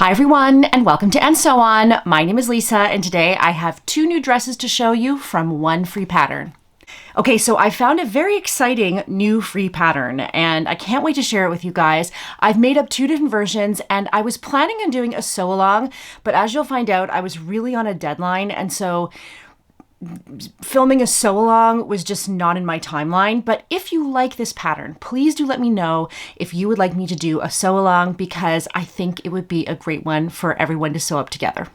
Hi everyone, and welcome to And So On. My name is Lisa, and today I have 2 new dresses to show you from one free pattern. Okay, so I found a very exciting new free pattern, and I can't wait to share it with you guys. I've made up 2 different versions, and I was planning on doing a sew-along, but as you'll find out, I was really on a deadline, and so filming a sew-along was just not in my timeline. But if you like this pattern, please do let me know if you would like me to do a sew-along, because I think it would be a great one for everyone to sew up together.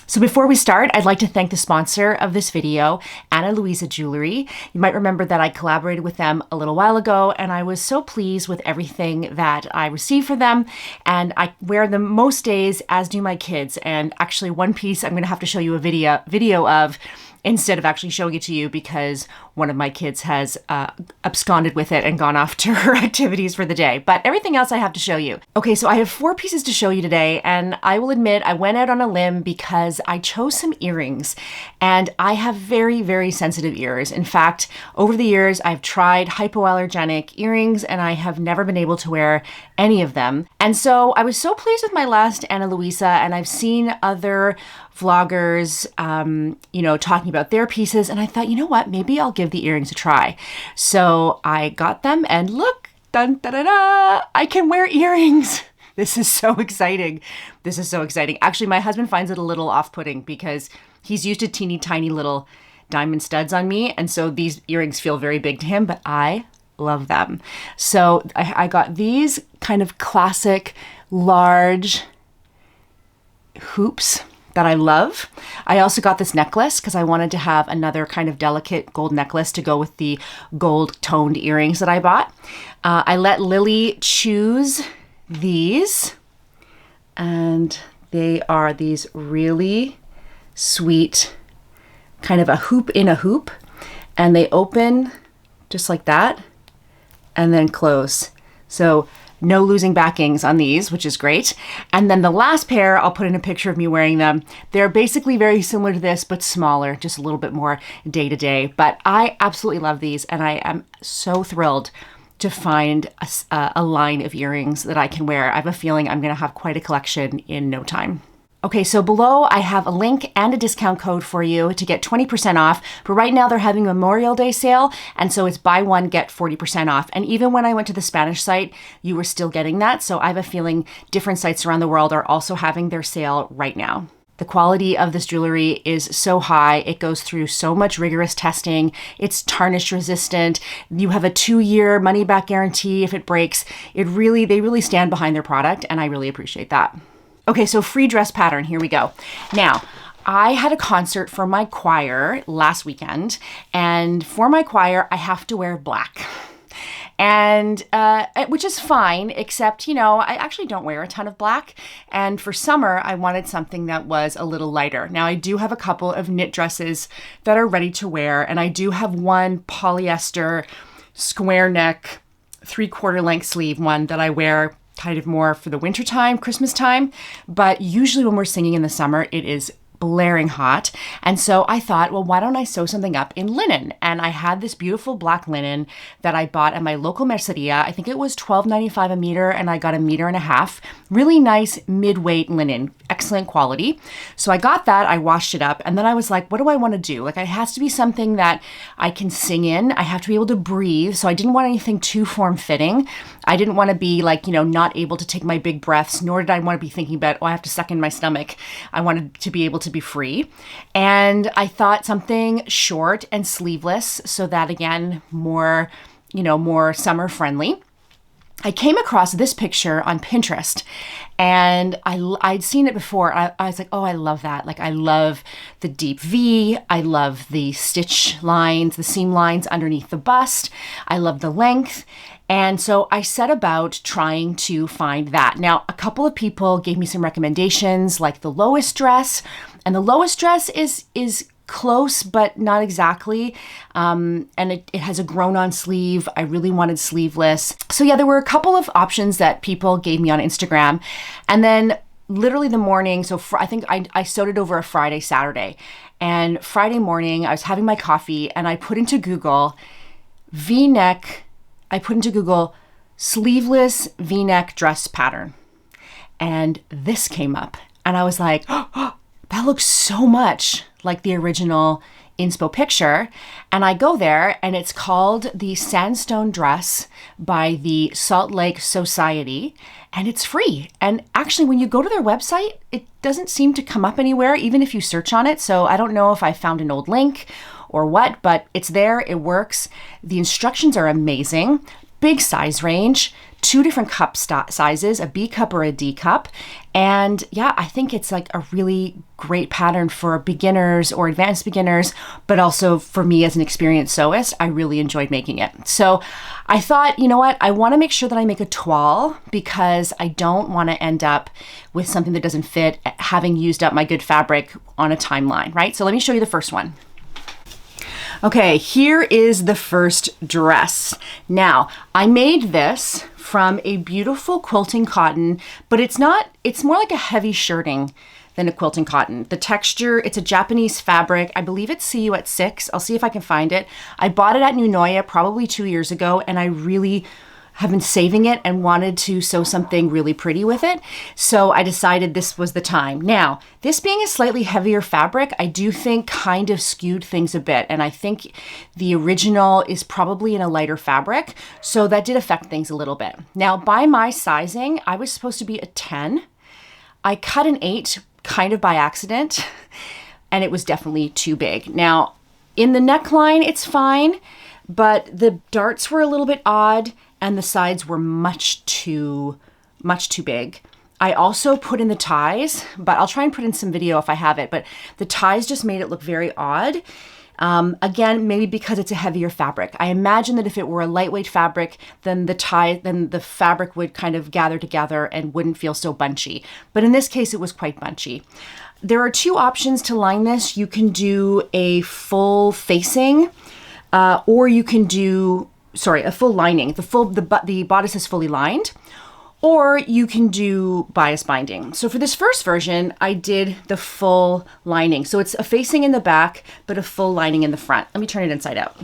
So before we start, I'd like to thank the sponsor of this video, Luisa Jewelry. You might remember that I collaborated with them a little while ago, and I was so pleased with everything that I received from them, and I wear them most days, as do my kids. And actually, one piece I'm going to have to show you a video of instead of actually showing it to you, because one of my kids has absconded with it and gone off to her activities for the day. But everything else I have to show you. Okay, so I have 4 pieces to show you today, and I will admit I went out on a limb because I chose some earrings, and I have very, very sensitive ears. In fact, over the years, I've tried hypoallergenic earrings, and I have never been able to wear any of them. And so I was so pleased with my last Ana Luisa, and I've seen other vloggers, talking about their pieces, and I thought, you know what, maybe I'll give the earrings a try. So I got them, and look, dun, da, da, da, I can wear earrings. This is so exciting. This is so exciting. Actually, my husband finds it a little off-putting because he's used to teeny tiny little diamond studs on me, and so these earrings feel very big to him, but I love them. So I got these kind of classic large hoops that I love. I also got this necklace because I wanted to have another kind of delicate gold necklace to go with the gold toned earrings that I bought. I let Lily choose these, and they are these really sweet, kind of a hoop in a hoop, and they open just like that and then close. So no losing backings on these, which is great. And then the last pair, I'll put in a picture of me wearing them. They're basically very similar to this, but smaller, just a little bit more day to day. But I absolutely love these, and I am so thrilled to find a line of earrings that I can wear. I have a feeling I'm going to have quite a collection in no time. Okay, so below I have a link and a discount code for you to get 20% off, but right now they're having a Memorial Day sale, and so it's buy one, get 40% off. And even when I went to the Spanish site, you were still getting that, so I have a feeling different sites around the world are also having their sale right now. The quality of this jewelry is so high. It goes through so much rigorous testing. It's tarnish resistant. You have a 2-year money back guarantee if it breaks. They really stand behind their product, and I really appreciate that. Okay, so free dress pattern, here we go. Now, I had a concert for my choir last weekend, and for my choir, I have to wear black. And, which is fine, except, I actually don't wear a ton of black. And for summer, I wanted something that was a little lighter. Now, I do have a couple of knit dresses that are ready to wear, and I do have one polyester square neck, 3/4 length sleeve one that I wear kind of more for the winter time, Christmas time. But usually when we're singing in the summer, it is blaring hot. And so I thought, well, why don't I sew something up in linen? And I had this beautiful black linen that I bought at my local merceria. I think it was $12.95 a meter, and I got 1.5 meters. Really nice mid-weight linen, excellent quality. So I got that, I washed it up, and then I was like, what do I want to do? Like, it has to be something that I can sing in. I have to be able to breathe. So I didn't want anything too form-fitting. I didn't want to be like, not able to take my big breaths, nor did I want to be thinking about, I have to suck in my stomach. I wanted to be able to be free. And I thought something short and sleeveless, so that again, more summer friendly. I came across this picture on Pinterest, and I'd seen it before. I was like, oh, I love that. Like, I love the deep V. I love the stitch lines, the seam lines underneath the bust. I love the length. And so I set about trying to find that. Now, a couple of people gave me some recommendations, like the Lowest Dress. And the Lowest Dress is close, but not exactly. And it has a grown-on sleeve. I really wanted sleeveless. So yeah, there were a couple of options that people gave me on Instagram. And then literally the morning, so I think I sewed it over a Friday, Saturday. And Friday morning, I was having my coffee, and I put into Google V-neck, sleeveless V-neck dress pattern. and this came up. And I was like, oh, that looks so much like the original inspo picture. And I go there, and it's called the Sandstone Dress by the Salt Lake Society, and it's free. And actually, when you go to their website, it doesn't seem to come up anywhere, even if you search on it. So I don't know if I found an old link or what, but it's there, it works. The instructions are amazing. Big size range, 2 different cup sizes, a B cup or a D cup. And yeah, I think it's like a really great pattern for beginners or advanced beginners, but also for me as an experienced sewist, I really enjoyed making it. So I thought, you know what, I want to make sure that I make a toile because I don't want to end up with something that doesn't fit, having used up my good fabric on a timeline, right? So let me show you the first one. Okay, here is the first dress. Now, I made this from a beautiful quilting cotton, but it's more like a heavy shirting than a quilting cotton. The texture, it's a Japanese fabric. I believe it's CU at 6. I'll see if I can find it. I bought it at Nunoya probably 2 years ago, and I really have been saving it and wanted to sew something really pretty with it. So I decided this was the time. Now, this being a slightly heavier fabric, I do think kind of skewed things a bit. And I think the original is probably in a lighter fabric. So that did affect things a little bit. Now, by my sizing, I was supposed to be a 10. I cut an 8 kind of by accident, and it was definitely too big. Now, in the neckline, it's fine, but the darts were a little bit odd, and the sides were much too big. I also put in the ties, but I'll try and put in some video if I have it, but the ties just made it look very odd. Again, maybe because it's a heavier fabric. I imagine that if it were a lightweight fabric, then the fabric would kind of gather together and wouldn't feel so bunchy. But in this case, it was quite bunchy. There are 2 options to line this. You can do a full facing, or you can do a full lining. The bodice is fully lined, or you can do bias binding. So for this first version, I did the full lining. So it's a facing in the back, but a full lining in the front. Let me turn it inside out.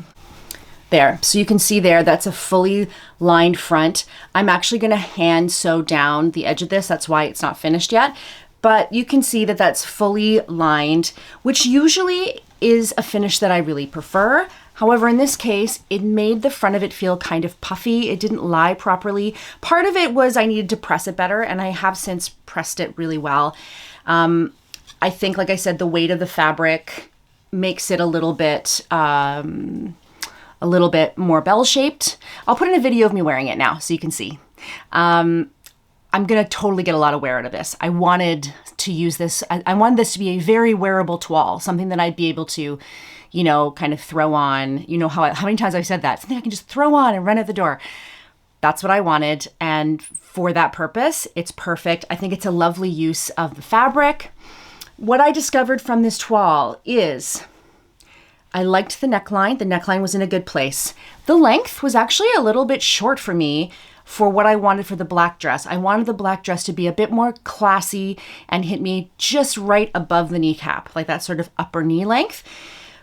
There, so you can see there, that's a fully lined front. I'm actually gonna hand sew down the edge of this. That's why it's not finished yet. But you can see that that's fully lined, which usually is a finish that I really prefer. However, in this case, it made the front of it feel kind of puffy. It didn't lie properly. Part of it was I needed to press it better, and I have since pressed it really well. I think, like I said, the weight of the fabric makes it a little bit more bell-shaped. I'll put in a video of me wearing it now so you can see. I'm gonna totally get a lot of wear out of this. I wanted to use this. I wanted this to be a very wearable toile, something that I'd be able to, kind of throw on. You know how many times I've said that? Something I can just throw on and run out the door. That's what I wanted. And for that purpose, it's perfect. I think it's a lovely use of the fabric. What I discovered from this toile is I liked the neckline. The neckline was in a good place. The length was actually a little bit short for me for what I wanted for the black dress. I wanted the black dress to be a bit more classy and hit me just right above the kneecap, like that sort of upper knee length.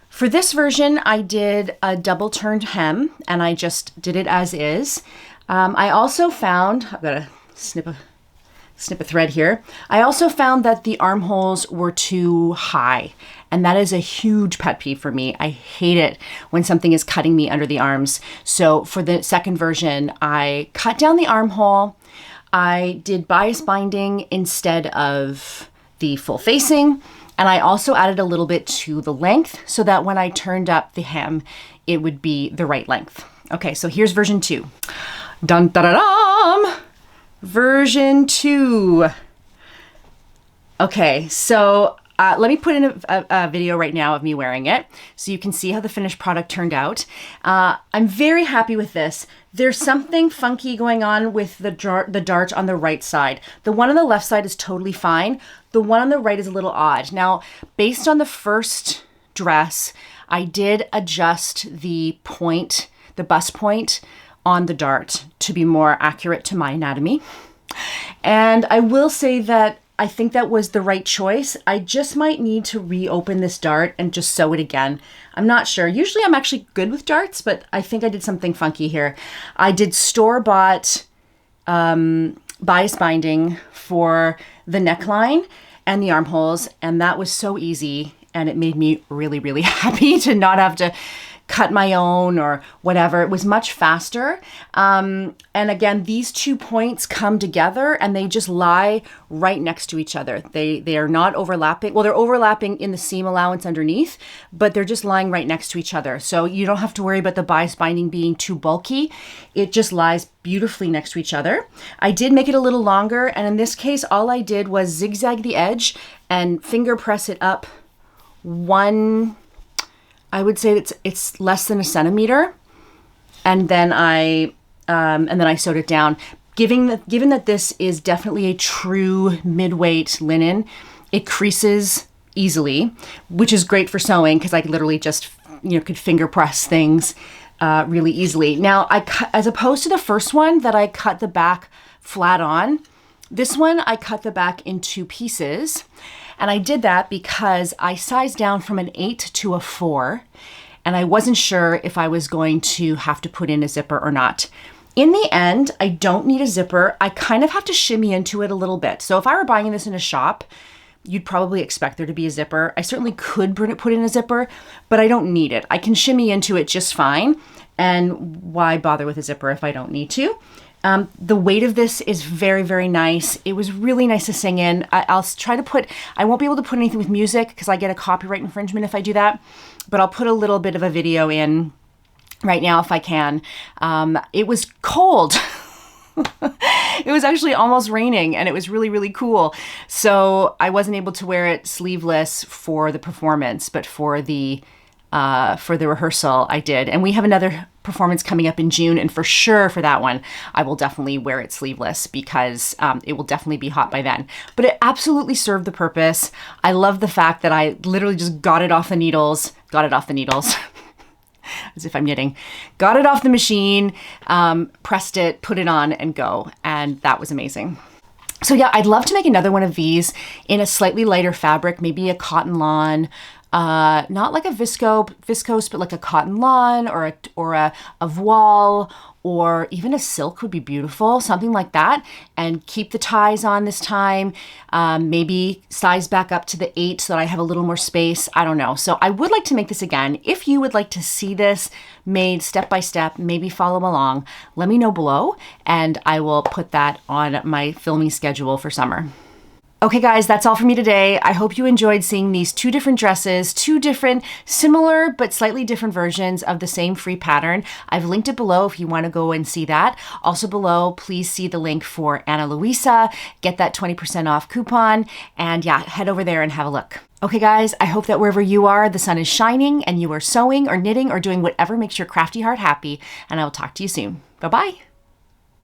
For this version, I did a double turned hem, and I just did it as is. I also found, I've got to snip a thread here. I also found that the armholes were too high, and that is a huge pet peeve for me. I hate it when something is cutting me under the arms. So for the second version, I cut down the armhole. I did bias binding instead of the full facing. And I also added a little bit to the length so that when I turned up the hem, it would be the right length. Okay, so here's version 2. Dun da da dum! Version 2. Okay, so let me put in a video right now of me wearing it so you can see how the finished product turned out. I'm very happy with this. There's something funky going on with the dart on the right side. The one on the left side is totally fine. The one on the right is a little odd. Now, based on the first dress, I did adjust the point, the bust point on the dart to be more accurate to my anatomy. And I will say that I think that was the right choice. I just might need to reopen this dart and just sew it again. I'm not sure. Usually I'm actually good with darts, but I think I did something funky here. I did store-bought bias binding for the neckline and the armholes, and that was so easy, and it made me really, really happy to not have to cut my own or whatever. It was much faster. And again, these 2 points come together and they just lie right next to each other. They are not overlapping. Well, they're overlapping in the seam allowance underneath, but they're just lying right next to each other. So you don't have to worry about the bias binding being too bulky. It just lies beautifully next to each other. I did make it a little longer, and in this case, all I did was zigzag the edge and finger press it up I would say it's less than a centimeter, and then I sewed it down. Given that this is definitely a true mid-weight linen, it creases easily, which is great for sewing because I literally just could finger press things really easily. Now as opposed to the first one that I cut the back flat on, this one I cut the back in 2 pieces. And I did that because I sized down from an 8 to a 4, and I wasn't sure if I was going to have to put in a zipper or not. In the end, I don't need a zipper. I kind of have to shimmy into it a little bit. So if I were buying this in a shop, you'd probably expect there to be a zipper. I certainly could put in a zipper, but I don't need it. I can shimmy into it just fine. And why bother with a zipper if I don't need to? The weight of this is very, very nice. It was really nice to sing in. I'll try to I won't be able to put anything with music because I get a copyright infringement if I do that, but I'll put a little bit of a video in right now if I can. It was cold. It was actually almost raining and it was really, really cool. So I wasn't able to wear it sleeveless for the performance, but for the rehearsal I did. And we have another performance coming up in June, and for sure for that one I will definitely wear it sleeveless because it will definitely be hot by then. But it absolutely served the purpose. I love the fact that I literally just got it off the needles as if I'm knitting, got it off the machine, pressed it, put it on and go, and that was amazing. So yeah, I'd love to make another one of these in a slightly lighter fabric, maybe a cotton lawn, not like a viscose, but like a cotton lawn or a voile, or even a silk would be beautiful, something like that. And keep the ties on this time, maybe size back up to the 8 so that I have a little more space. I don't know. So I would like to make this again. If you would like to see this made step by step, maybe follow along, let me know below and I will put that on my filming schedule for summer. Okay guys, that's all for me today. I hope you enjoyed seeing these 2 different dresses, 2 different similar but slightly different versions of the same free pattern. I've linked it below if you want to go and see that. Also below, please see the link for Ana Luisa, get that 20% off coupon, and yeah, head over there and have a look. Okay guys, I hope that wherever you are, the sun is shining and you are sewing or knitting or doing whatever makes your crafty heart happy, and I will talk to you soon. Bye-bye.